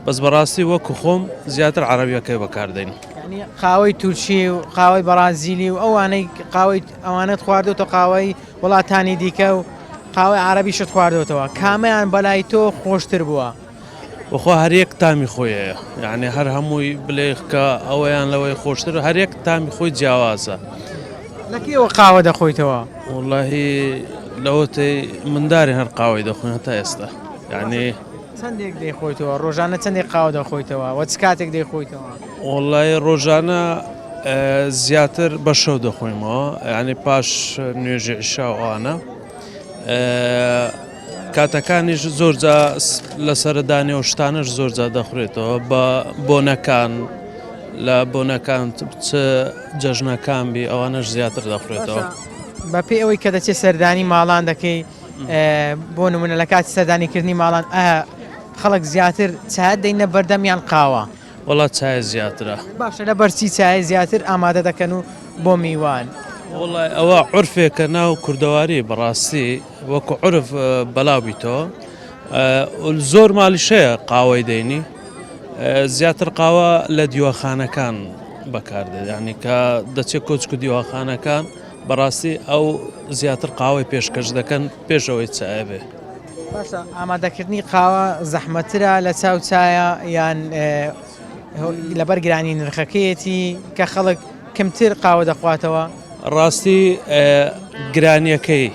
بەس بەڕاستی وەکو خۆم زیاتر عەرەبیەکەی بەکاردێن قاوەی تورکی و قاوەی بەرازیلی و ئەوانەی قاوەی ئەوانت خواردوتە قاوەی وڵاتانی دیکە و قاوەی عەرەبیشت خواردوتەوە کامیان بەلای تۆ خۆشتر بووە وەخوا هەرێک تامی خۆیەیە یعنی هەر هەمووی بڵێ کە ئەوەیان لەوەی خۆشتر هەرێک تامی خۆی جیاوازە لەکێوە قاوە دەخۆیتەوە وڵاهی لەوەی منداری هەر قاوەی دەخۆین هەتا ئێستا یعنی چەندێک دەیخۆیتەوە ڕۆژانە چەندێک قاوە دەخۆیتەوە وە چ کاتێک دەیخۆیتەوە وڵی ڕۆژانە زیاتر بە شەو دەخۆیمەوە ینی پاش نوێژی عشاوانە کاتەکانیش زۆرجا لە سەردانی و شتانش زۆرجا دەخورێتەوە بە بۆنەکان لە بۆنەکان چ جەژنەکان بی ئەوانش زیاتر دەخورێتەوە بە پێی ئەوەی کە دەچێت سەردانی ماڵان دەکەی بۆ نمونە لە کاتی سەردانیکردنی ماڵان خەڵک زیاتر چات دەینە بەردەمیان قاوە وڵات چای زیاترە باشە لە بەرچی چای زیاتر ئامادە دەکەن و بۆ میوان وڵای ئەوە عورفێکە ناو کوردەواری بەڕاستی وەکو عورف بەلاویتەوە زۆر مالیشەیە قاوەی دەینی زیاتر قاوە لە دیوەخانەکان بەکاردێت ینی کە دەچێت کۆچک و دیوەخانەکان بەڕاستی ئەو زیاتر قاوەی پێشکەش دەکەن پێشەوەی چایە بێ باشە ئامادەکردنی قاوە زەحمەترە لە چاو چایە یان لەبەر گرانی نرخەکەیەتی کە خەڵک کەمتر قاوە دەخواتەوە ڕاستی گرانیەکەی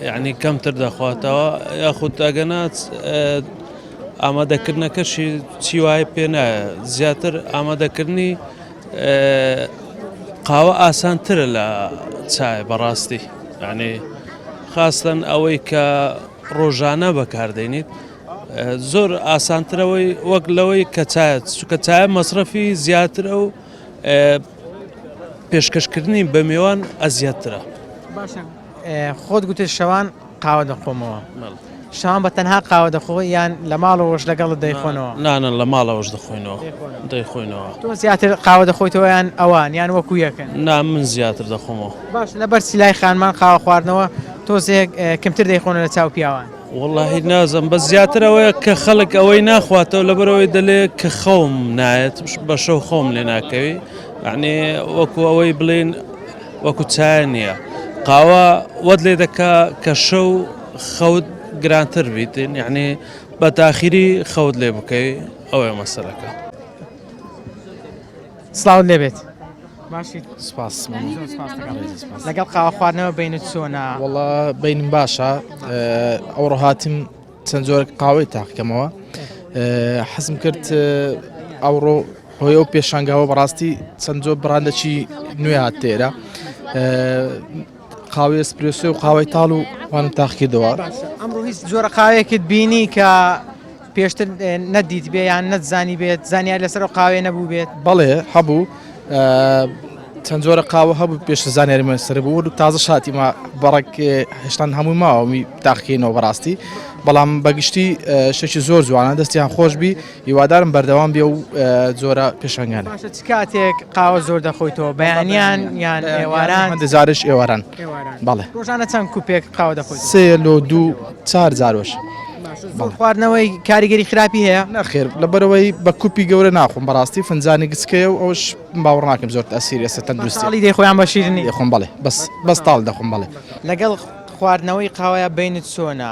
یعنی کەمتر دەخواتەوە یاخود ئەگەنات ئامادەکردنەکەشی چی وایە پێ نایە زیاتر ئامادەکردنی قاوە ئاسانترە لە چای بەڕاستی یعنی خاستن ئەوەی کە ڕۆژانە بەکاردێنیت زۆر ئاسانترەوەی وەک لەوەی کە چایەت چکە چایە مەصرفی زیاترە و پێشکەشکردنی بە میوان ئەزیاترە خۆت گوتت شەوان قاوە دەخۆمەوە شەوان بە تەنها قاوە دەخۆی یان لە ماڵەوەش لەگەڵت دەیخۆنەوە نانە لە ماڵەوەش دەیخۆینەوە تۆ زیاتر قاوە دەخۆیتەوە یان ئەوان یان وەکو یەکەن نا من زیاتر دەخۆمەوە باش لە بەرچی لای خانمان قاوە خواردنەوە تۆزێک کەمتر دەیخۆنە لە چاو پیاوان واللهی نازم بەس زیاترەوەیە کە خەڵک ئەوەی ناخواتەوە لەبەرەوەی دەلێ کە خەوم نایەت بە شەو خۆم لێ ناکەوی یعنی وەکو ئەوەی بڵین وەکو چای نییە قاوە وەت لێ دەکا کە شەو خەوت گرانتر بیتین یعنی بە تاخیری خەوت لێ بکەی ئەوەیە مەسەلەکە سڵاوت لێبێت سپاس لەگەڵ قاوە خواردنەوە بینت چۆنا وڵا بینم باشە ئەو ڕۆهاتیم چەند جۆرە قاوەی تاقیکەمەوە حەزم کرد ئەوڕۆ هۆی ئەو پێشانگاوە بەڕاستی چەند جۆر بڕاندەکی نوێ هات تێرە قاوەی ئەسپرێسۆ و قاوەی تاڵ و وانم تاقیکردەوە ئەمڕۆ هیچ جۆرە قاوەیەکت بینی کە پێشتر نەدیت بێ یان نەتزانی بێت زانیار لەسەر و قاوێ نەبوو بێت بەڵێ هەبوو چەند جۆرە قاوە هەبوو پێش زانیاریمە سەر بوو و تازە شاتیمە بەڕێک هێشتان هەمووی ماوەمی تاقیکەینەوە بەڕاستی بەڵام بەگشتی شەکی زۆر جوانە دەستیان خۆش بی هیوادارم بەردەوام بێ و جۆرە پێشانگانە چ کاتێک قاوە زۆر دەخۆیتەوە بەیانیان یان ئێواران دەزارش ئێواران بەڵێ ڕۆژانە چەند کوپێک قاوە دەخۆیت سێ لۆ دوو چار جارۆش خواردنەوەی کاریگەری خراپی هەیە نەخێر لەبەرەوەی بە کوپی گەورە ناخۆم بەڕاستی فنجانی گچکەیە و ئەوش باوەڕ ناکەم زۆر تەسیری ئێستا تەندروستی ساڵی دەیخۆیان بە شیرنی دەخۆم بەڵێ بەس تاڵ دەخۆم بەڵێ لەگەڵ خواردنەوەی قاوەیە بینت چۆنا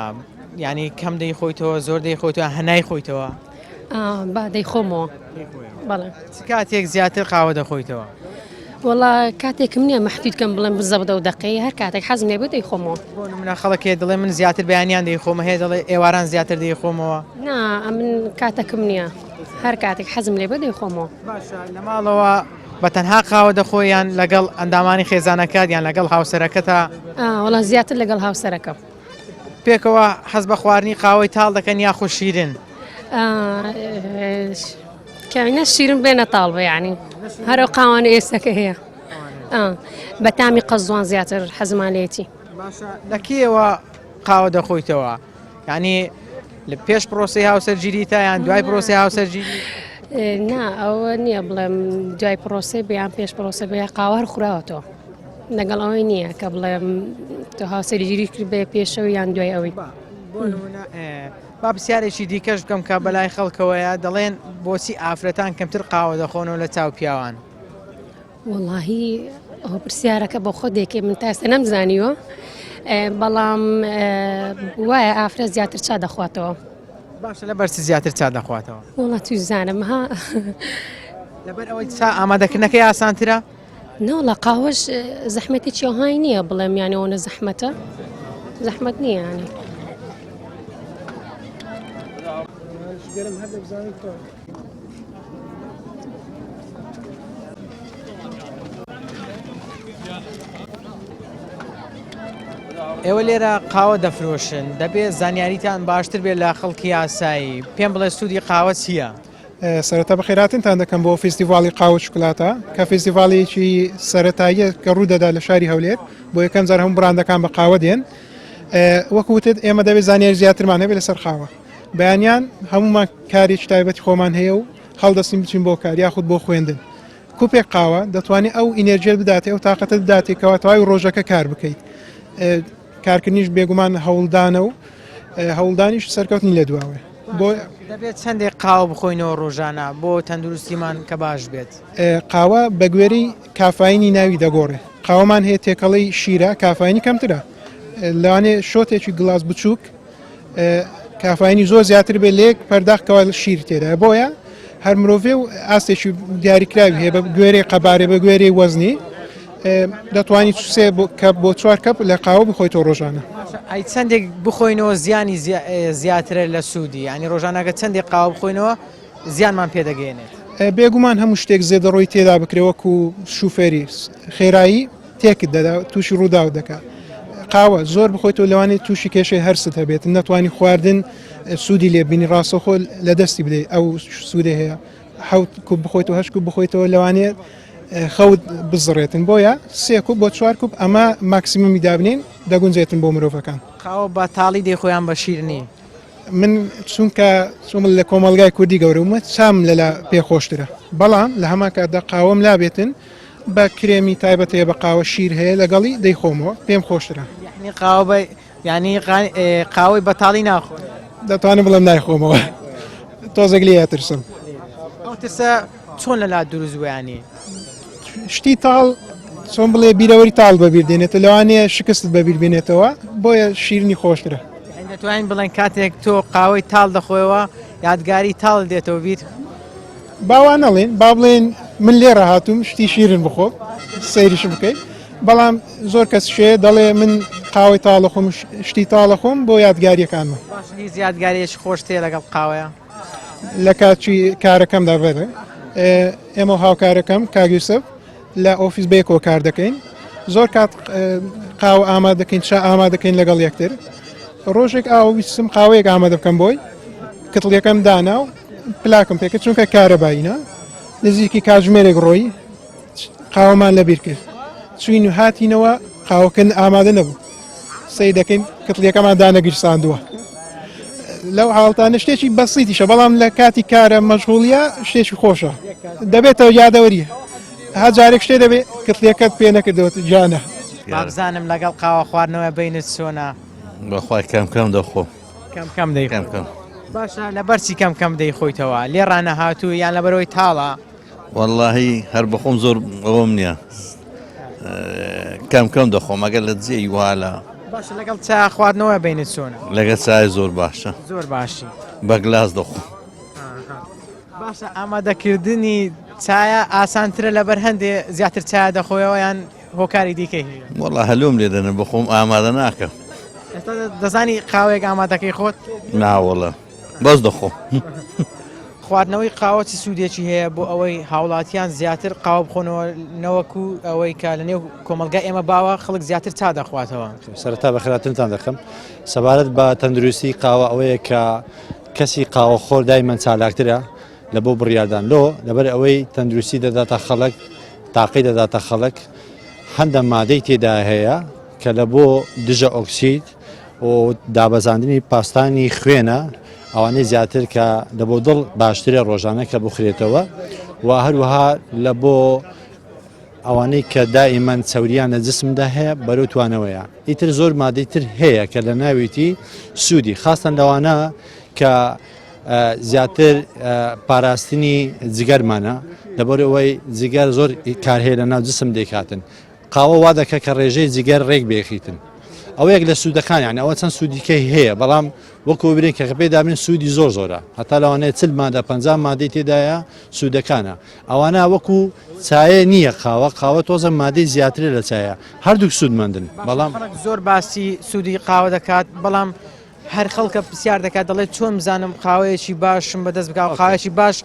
ینی کەم دەیخۆیتەوە زۆر دەیخۆیتەوە هەنای خۆیتەوە با دەیخۆمەوە بەڵێ کاتێک زیاتر قاوە دەخۆیتەوە وڵا کاتێکم نییە مەحدودکەم بڵێم بزەبدە و دەقەی هەر کاتێک حەزم لێ بێ دەیخۆمەوە بۆ منە خەڵکێ دەڵێ من زیاتر بەیانیان دەیخۆمە هەیە دەڵێ ئێواران زیاتر دەیخۆمەوە نا من کاتێکم نییە هەر کاتێک حەزم لێ بە دەیخۆمەوە. باشە لە ماڵەوە بە تەنها قاوە دەخۆیان لەگەڵ ئەندامانی خێزانەکەات یان لەگەڵ هاوسەرەکەتە وەڵام زیاتر لەگەڵ هاوسەرەکەم. پێکەوە حەز بە خواردنی قاوەی تاڵ دەکەن یاخۆ شیرن؟ کەمینە شیرن بێنە تاڵ بە یعنی هەرو قاوانە ئێستەکە هەیە بە تامی قەزوان زیاتر حەزمان لێتی. باشە لەکیەوە قاوە دەخۆیتەوە ینی لە پێش پرۆسی هاوسەرگیری تا یان دوای پرۆسی هاوسەرگیری؟ نا ئەوە نییە بڵێم دوای پرۆسێ بیان پێش پرۆسە بێ قاوەر خوراوەتەوە لەگەڵ ئەوەی نییە کە بڵێم تو هاوسەرگیری کرد بێ پێشەوە یان دوای ئەوەی. با پرسیارێکی دیکەش بکەم کە بەلای خەڵکەوەیە دەڵێن بۆچی ئافرەتان کەمتر قاوە دەخۆنەوە لە چاو پیاوان؟ وەڵاهی ئەو پرسیارەکە بۆ خۆ دێکێ من تا ئێستا نەمزانیوە بەڵام وایە ئافرەت زیاتر چا دەخواتەوە. باشە لە بەرچی زیاتر چا دەخواتەوە؟ وڵا توی زانم ها لەبەر ئەوەی چا ئامادەکردنەکەی ئاسانترە؟ نەوەڵا قاوەش زەحمەتێکی ئەوهای نییە بڵێم یانەوەنە زەحمەتە زەحمەت نییە ینی. ئێوە لێرە قاوە دەفرۆشن دەبێت زانیاریتان باشتر بێت لە خەڵکی یاسایی پێم بڵێ سوودی قاوە چییە؟ سەرەتا بەخێراتتان دەکەم بۆ فستیڤاڵی قاوە شکلاتە کە فستیڤاڵێکی سەرەتاییە کە ڕوودەدا لە شاری هەولێر بۆ یەکەم جار هەموو براندەکان بە قاوە دێن وەکوتت ئێمە دەبێت زانیاری زیاترمان هەبێت لەسەر قاوە بەیانیان هەمومان کارێکی تایبەتی خۆمان هەیە و هەڵدەستین بچین بۆ کار یاخود بۆ خوێندن کوپێک قاوە دەتوانێت ئەو ئینەرژیت بداتێ ئەو تااقەتە بداتێت کەەوە تەواوی ڕۆژەکە کار بکەیت کارکردنیش بێگومان هەوڵدانە و هەوڵدانیش سەرکەوتنی لە دواوێ بۆ دەبێت چەندێک قاوە بخۆینەوە ڕۆژانە بۆ تەندروستیمان کە باش بێت. قاوە بە گوێرەی کافاینی ناوی دەگۆڕێ قاوەمان هەیە تێکەڵەی شیرە کافاینی کەمترە لەوانێ شۆتێکی گلاس بچووک کافاینی زۆر زیاتر بێ لێک پەرداخکەوە شیر تێدا بۆیە هەر مرۆڤێ و ئاستێکی دیاریکراوی هەیە بە گوێرەی قەبارێ بە گوێرەی وەزنی دەتوانانی سێ بۆ 4 کەپ لە قاوە بخۆیتەوە ڕۆژانە. ئەی چەندێک بخۆینەوە زیانی زیاترە لە سوودی ینی ڕۆژانەکە چەندێک قاوە بخۆینەوە زیانمان پێدەگەێنێت. بێگومان هەموو شتێک زێدەڕۆی تێدا بکرێوەکو شوفێری خێرایی تێکت دەدا تووشی ڕوودا دەکات. قاوە زۆر بخۆیتەوە لەوانێت تووشی کێشەی هەرست هەبێت نەتوانی خواردن سوودی لێبینی ڕاستەخۆ لە دەستی بدەیت ئەو سوودێ هەیە حوت کوب بخۆیتەوە 8 کوب بخۆیتەوە لەوانێت خەوت بزڕێتن بۆیە 3 کوب بۆ 4 کوب ئەمە ماکسیممی دابنین دەگونجێتن بۆ مرۆڤەکان. قاوە بە تاڵی دەیخۆیان بە شیرنی من چونکە چۆم لە کۆمەلگای کوردی گەورەمە چام لەلا پێخۆشترە بەڵام لە هەما کاتدا قاوەم لابێتن بە کرێمی تایبەتەیە بە قاوە شیر هەیە لەگەڵی دەیخۆمەوە پێم خۆشترە. یعنی قاوە ینی قاوەی بەتاڵی ناخۆ دەتوانم بڵێم نایخۆمەوە تۆزێک لێ ترسم. ئەو ترسە چۆن لەلا دروست بوویانی؟ شتی تاڵ چۆن بڵێ بیرەوەری تاڵ بەبییر دێنێتە لەوانەیە شکست بەبییر بێنێتەوە بۆیە شیرنی خۆشترە. دەتوانین بڵێن کاتێک تۆ قاوەی تاڵ دەخۆیەوە یادگاری تاڵ دێتەوە بیر باوان نەڵێن با بڵێن من لێرە هاتووم شتی شیرن بخۆ سەیریش بکەیت بەڵام زۆر کەس شێ دەڵێ من قاوەی تاڵە خۆم شتی تاڵە خۆم بۆ یادگاریەکانمە. هیچ یادگاریەش خۆش تێ لەگەڵ قاوەیە لە کاتی کارەکەمدا بێت ئێمە هاوکارەکەم کاگوسف لە ئۆفیس بەیەکەوە کار دەکەین زۆر کات قاوە ئامادەکەین چا ئامادەکەین لەگەڵ یەکتر ڕۆژێک ئاویستم قاوەیەک ئامادە بکەم بۆی کتڵیەکەم دانا و پلاکم پێکە چونکە کارەبایینە نزیکی کاتژمێرێک ڕۆی قاوەمان لەبیر کرد چوین و هاتینەوە قاوەکەن ئامادە نەبوو سەی دەکەین کتڵیەکەمان دانەگیرساندووە لەو حاڵتانە شتێکی بەسیتیشە بەڵام لە کاتی کارە مەشغوڵیە شتێکی خۆشە دەبێتەوە یادەوەریە هەجارێک شتێ دەبێت کتڵیەکەت پێ نەکردەوە جانە. بابزانم لەگەڵ قاوە خواردنەوە بینت چۆنە؟ بەخوای کەم دەخۆ کەم دەیکەم باشە لە بەرچی کەم دەیخۆیتەوە لێ ڕانە هاتوو یان لە بەرەوەی تاڵە؟ وەڵاهی هەر بەخۆم زۆر ئەوەم نییە کەم دەخۆم ئەگەر لە جێی والا. باشە لەگەڵ چا خواردنەوە بینت چۆنە؟ لەگەڵ چای زۆر باشە زۆر باشی بە گلاس دەخۆم. باشە ئامادەکردنی چایە ئاسانترە لەبەر هەندێ زیاتر چای دەخۆیەوە یان هۆکاری دیکەی هەیە؟ وەڵا هەلوم لێ دەنێ بخۆم ئامادە ناکەم. دەزانی قاوەیەک ئامادەکەی خۆت؟ ناوەڵە بەس دەخۆم. خواردنەوەی قاوەتی سوودێکی هەیە بۆ ئەوەی هاوڵاتیان زیاتر قاوە بخۆنەوە نەوەکو ئەوەی کە لە نێو کۆمەلگای ئێمە باوە خەڵک زیاتر تا دەخواتەوە. سەرەتا بەخراتنتان دەکەم سەبارەت بە تەندروستی قاوە ئەوەیە کە کەسی قاوە خۆر دایمەن چالاکترە لە بۆ بڕیاردان لەبەر ئەوەی تەندروستی دەداتە خەڵک تاقی دەداتە خەڵک هەندە مادەی تێدا هەیە کە لە بۆ دژە ئۆکسید و دابەزاندنی پاستانی خوێنە ئەوانەی زیاتر کە لە بۆ دڵ باشترە ڕۆژانە کە بخرێتەوە و هەروەها لە بۆ ئەوانەی کە دائیمەن چەوریانە جسمدا هەیە بەرەو توانەوەیە ئیتر زۆر مادەی تر هەیە کە لە ناویتی سوودی خاستن لەوانە کە زیاتر پاراستنی جگەرمانە لەبەر ئەوەی جگەر زۆر کارهەیە لە ناو جسم دەیکاتن قاوە وا دەکە کە ڕێژەی جگەر ڕێک بێخیتن ئەو یەک لە سوودەکان یعنی ئەوە چەند سوودیکەی هەیە بەڵام وەکو برین کە پێدا بین سوودی زۆرە هەتا لەوانەیە چل مادە 50 مادەی تێدایە سوودەکانە ئەوانە وەکو چایە نییە قاوە تۆزە مادەی زیاترە لە چایە هەردووک سوودمەندن بەڵام زۆر باسی سوودی قاوە دەکات بەڵام هەر خەڵکە پرسیار دەکات دەڵێت چۆن بزانم قاوەیەکی باشم بەدەست بکە قاوەیەکی باش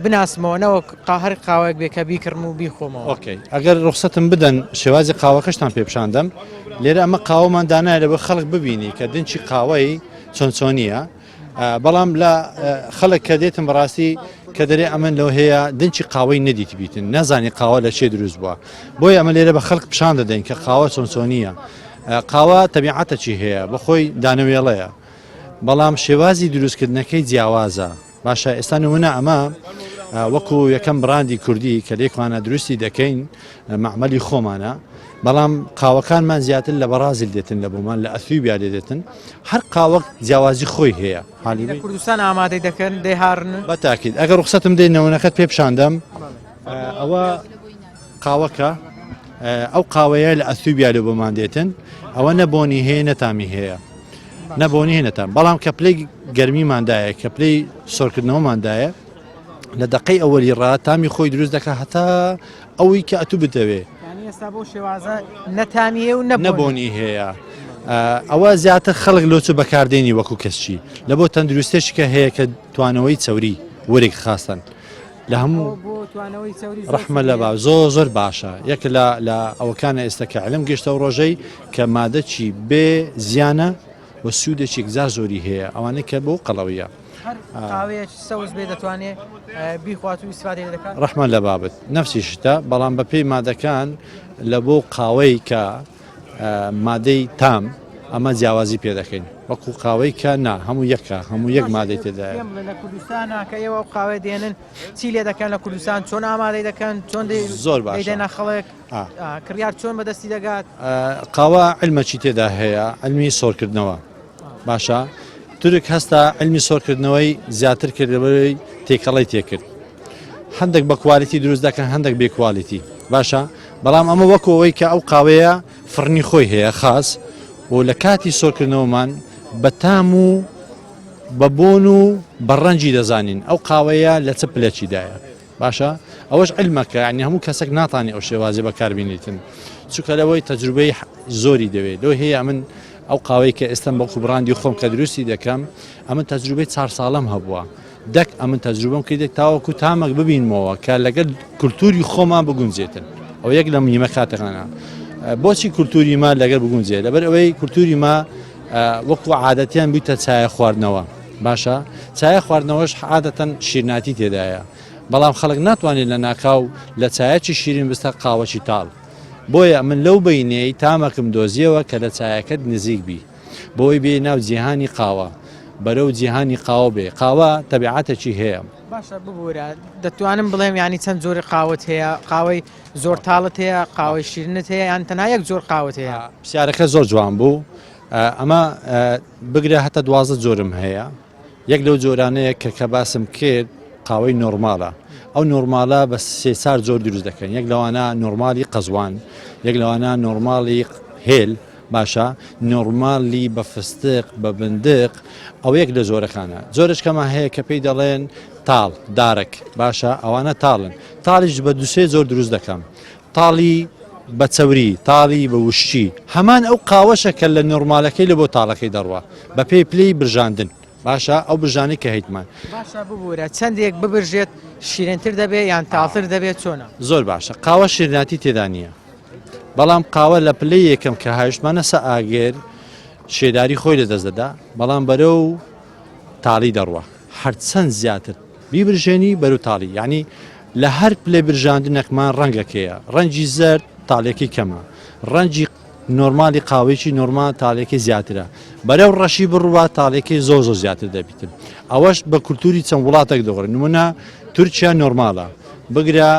بناسمەوە نەوە هەر قاوەیەک بێ کە بیکڕم و بیخۆمەوە. ئۆکەی ئەگەر ڕوخسەتم بدەن شێوازی قاوەکەشتان پێ پیشاندەم لێرە ئەمە قاوەمان دانایە لەبەر خەڵک ببینی کە دنچی قاوەی چۆنچۆنیە بەڵام لە خەڵک کە دێتم بەڕاستی کە دەرێ ئەمن لەو هەیە دنچی قاوەی نەدیتی بیتن نەزانی قاوە لە چێ دروست بووە بۆی ئەمە لێرە بە خەڵک پیشان دەدەین کە قاوە چۆنچۆنیە قاوە تەبیعەتەکی هەیە بەخۆی دانەوێڵەیە بەڵام شێوازی دروستکردنەکەی جیاوازە باشە ئێستا نمونە ئەمە وەکو یەکەم براندی کوردی کە لێکوانە دروستی دەکەین معمەلی خۆمانە بەڵام قاوەکانمان زیاتر لە بەرازیل دێتن لە بۆمان لە ئەثیوبیا لێ دێتن هەر قاوەک جیاوازی خۆی هەیە لە کوردستان ئامادەی دەکەن دەیهارن بەتاکید ئەگەر ڕوخسەتم دێن نەوەنەکەت پێ پیشاندەم ئەوە قاوەکە ئەو قاوەیە لە ئەثیوبیا لە بۆمان دێتن ئەوە نەبۆنی هەیە نەتامی هەیە نەبۆنی هێنەتان بەڵام کە پلەی گەرمیماندایە کە پلەی سۆرکردنەوەماندایە لە دقەی ئەوەلی ڕات تامی خۆی دروست دەکە هەتا ئەوەی کە ئەتوو بتەوێ ئێستا بۆ شێوازە نەتامیە و نەبۆنی هەیە ئەوە زیاتر خەڵک لۆچە بەکاردێنی وەکو کەسچی لە بۆ تەندروستێکی کە هەیە کە توانەوەی چەوری وەرێک خاستن لە هەموو ڕەحمە لە باو زۆر باشە یەک لە ئەوەکانە ئێستا کە علم گەشتە و ڕۆژەی کە مادەچی بێ زیانە و سوودێکی گزار زۆری هەیە ئەوانەی کە بۆ قەڵەویە سەوز بێ دەتوانێت بیخوات و ئیسفادێ دەکات ڕەحمە لە بابەت نەفسی شتە بەڵام بە پێی مادەکان لە بۆ قاوەی کە مادەی تام ئەمە جیاوازی پێ دەکەین وەکو قاوەی کە نا هەموو یەکە هەموو یەک مادەی تێدایە لە کوردستانە کە ئێوە قاوە دێنن چی لێ دەکەن لە کوردستان چۆن ئامادەی دەکەن چۆن زۆر باش دێنە خەڵک کڕیار چۆن بەدەستی دەگات قاوە علمەکی تێدا هەیە علمی سۆرکردنەوە باشە تورک هەستا علمی سۆرکردنەوەی زیاتر کردەوەی تێکەڵی تێکرد هەندێک بە کوالیتی دروست دەکەن هەندێک بێ کوالیتی باشە بەڵام ئەمە وەکەوەی کە ئەو قاوەیە فڕنی خۆی هەیە خاص و لە کاتی سۆرکردنەوەمان بە تام و بەبۆن و بەڕەنجی دەزانین ئەو قاوەیە لە چ پلەچیدایە باشە ئەوەش علمەکە ینی هەموو کەسێک ناتوانێت ئەو شێوازی بەکاربینیتن چونکە لەوەی تەجروبەی زۆری دەوێت لەوە هەیە ئەمن ئەو قاوەی کە ئێستا بەڵکو بڕاندی خۆم کە دروستی دەکەم ئەمن تەجروبەی 4 ساڵم هەبووە دەک ئەمن تەجروبەم کردێک تاوەکو تامەک ببینمەوە کە لەگەڵ کولتوری خۆمان بگونجێتن ئەو یەک لە میمە کاتەکانە بۆچی کولتوری ما لەگەر بگونجێت لەبەر ئەوەی کولتوری ما وەکو عادەتیان بیتە چایە خواردنەوە باشە چایە خواردنەوەش عادەتەن شیرناتی تێدایە بەڵام خەڵک ناتوانێت لە ناکاو لە چایەکی شیرین بستە قاوەکی تاڵ بۆیە من لەو بینەی تامەکەم دۆزیەوە کە لە چایەکەت نزیک بی بۆی بێ ناو جیهانی قاوە بەرەو جیهانی قاوە بێ قاوە تەبیعەتێکی هەیە باشە ببوورە دەتوانم بڵێم ینی چەند زۆری قاوت هەیە قاوەی زۆر تاڵت هەیە قاوەی شیرنت هەیە یان تەنها یەک زۆر قاوت هەیە پرسیارەکە زۆر جوان بوو ئەمە بگرە هەتا 12 جۆرم هەیە یەک لەو جۆرانەیە کە باسم کرد قاوەی نۆرمالە ئەو نۆرمالە بە 3 جۆر دروست دەکەن یەک لەوانە نۆرمالی قەزوان یەک لەوانە نۆرمالی هێل باشە نۆرمالی بە فستق بە بندق ئەو یەک لە زۆرەکانە زۆرش کەمە هەیە کە پێی دەڵێن تاڵ دارک باشە ئەوانە تاڵن تاڵیش بە 2 جۆر دروست دەکەم تاڵی بە چەوری تاڵی بە وشتی هەمان ئەو قاوەشە کە لە نۆرمالەکەی لە بۆ تاڵەکەی دەڕوە بە پێی پلەی برژاندن باشە ئەو برژانەی کە هەیتمان باشە ببوورە چەندێک ببژێت شیرینتر دەبێت یان تاڵتر دەبێت چۆنە زۆر باشە قاوە شیرناتی تێدا نییە بەڵام قاوە لە پلەی یەکەم کە هاوشمانە سە ئاگێر شێداری خۆی لە دەست دەدا بەڵام بەرە و تاڵی دەڕوە هەرچەند زیاتر بیبرژێنی بەرو تاڵی یعنی لە هەر پلێ برژاندنێکمان ڕەنگەکەیە ڕەنجی زەرد تاڵێکی کەمە ڕەنجی نۆرمالی قاوێکی نۆرمال تاڵێکی زیاترە بەرەو ڕەشی بڕوا تاڵێکی زۆ زیاتر دەبیتن ئەوەش بە کولتوری چەند وڵاتێک دەڕێن نمونە تورکیا نۆرمالە بگرە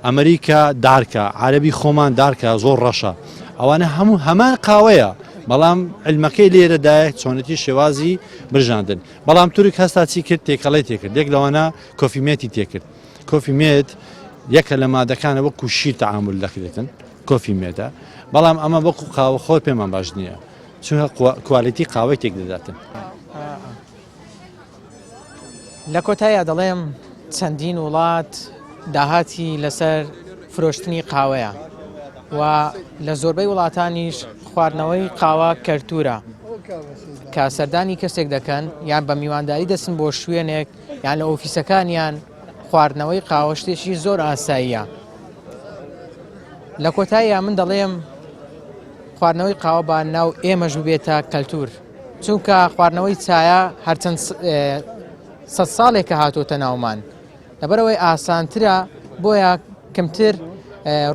ئەمریکا دارکە عەربی خۆمان دارکە زۆر ڕەشە ئەوانە هەموو هەمان قاوەیە بەڵام علمەکەی لێرەدایە چۆنەتی شێوازی برژاندن بەڵام تورک هەستا چی کرد تێکەڵی تێکرد یەک لەوانە کۆفیمێتی تێکرد کۆفیمێت یەکە لە مادەکانە وەکو شیر تەعامل دەکرێتن کۆفیمێتە بەڵام ئەمە وەکو قاوە خۆر پێمان باش نییە چونکە کوالیتی قاوەی تێک دەداتن لە کۆتایە دەڵێم چەندین وڵات داهاتی لەسەر فرۆشتنی قاوەیە و لە زۆربەی وڵاتانیش خواردنەوەی قاوە کەلتورە کە سەردانی کەسێک دەکەن یان بە میوانداری دەچن بۆ شوێنێک یان لە ئۆفیسەکانیان خواردنەوەی قاوە شتێکی زۆر ئاساییە لە کۆتاییە من دەڵێم خواردنەوەی قاوە بە ناو ئێمەش ببێتە کەلتور چونکە خواردنەوەی چایە هەرچەند سەد ساڵێکە هاتۆتە ناومان لەبەرەوەی ئاسانترە بۆیە کەمتر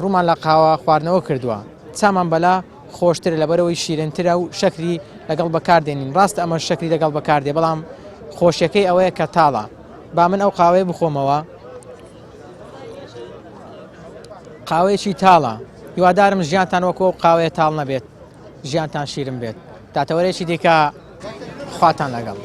ڕوومان لە قاوە خواردنەوە کردووە چامان بەلا خۆشترە لەبەرەوەی شیرنترە و شەکری لەگەڵ بەکاردێنین ڕاست ئەمە شەکری لەگەڵ بەکاردێ بەڵام خۆشیەکەی ئەوەیە کە تاڵە با من ئەو قاوەیە بخۆمەوە قاوەیەکی تاڵە هیوادارم ژیانتان وەکو قاوەیە تاڵ نەبێت ژیانتان شیرن بێت داتەوەرێکی دیکە خواتان لەگەڵ